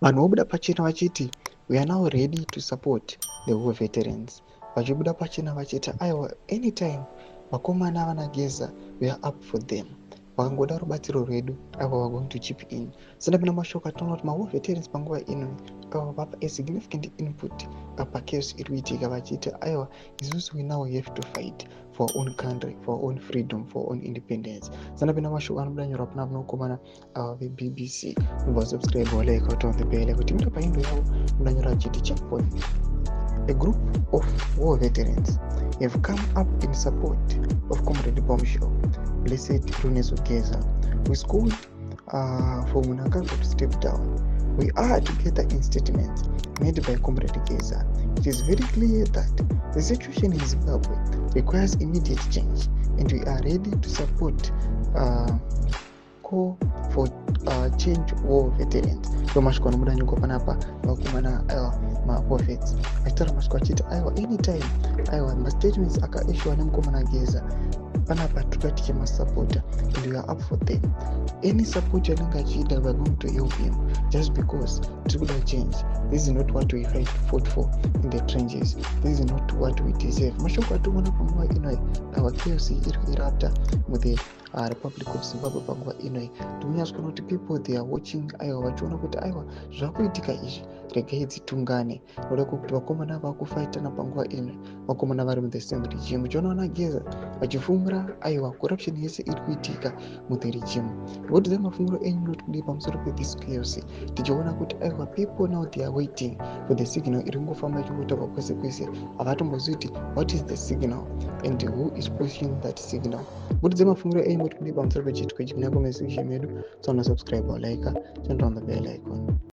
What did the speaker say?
Vanhu vobuda pachena vachiti we are now ready to support the war veterans. Vachibuda pachena vachiti aiwa anytime vakomana vana Geza we are up for them. Vakangoda rubatsiro rwedu aiwa we are going to chip in. Sandapinda mashoko ataona kuti war veterans panguva ino vapa a significant input pachaos iri kuitika vachiti aiwa isusu we now have to fight for our own country, for our own freedom, for our own independence. Sandapinda mashoko anobuda nyorwa pana vanokomana veBBC kubva subscribe like out on the bell kuti muda paindo yavo unanyora chiti checkpoint. A group of war veterans have come up in support of Comrade Bombshell, Blessed Luneso Geza, who is called for Munangagwa to step down. We are together in statements made by Comrade Geza. It is very clear that the situation in Zimbabwe requires immediate change, and we are ready to support call for change war veterans. So mashiko anobuda nyuko panapa vakomana maprophets achitaura mashiko achiti aiwa anytime aiwa mastatements akaishiwa nemukomana Geza panapa tiri tichimasupporta and we are up for them. Any support yanenge achiita we are going to help him just because tiri kuda change. This is not what we fought for in the trenches. This is not what we deserve. Mashoko atoona panguva ino our chaos iri kuirapta with the Republic of Zimbabwe panguva ino timunyatso kuona kuti people they are watching aiwa vachiona kuti aiwa zvakuitika izvi regai dzitungane noda kuti vakomana vakufaitana panguva ino vakomana vari muthe same regime. Uchiona vana Geza vachifungura aiwa corruption yese iri kuitika muthe regime. What is mafunguro enyu not kudii pamusoro pe-this chaos tichiona kuti aiwa people now they are waiting for the signal iri kungofamba ichingotagwa kwese kwese avatombozivi kuti what is the signal and who is pushing that signal. Budze mafunguro enyu kuti kudii pamusoro pechiitiko ichi kunyange mezivisheni medu. Subscribe or like, turn on the bell icon.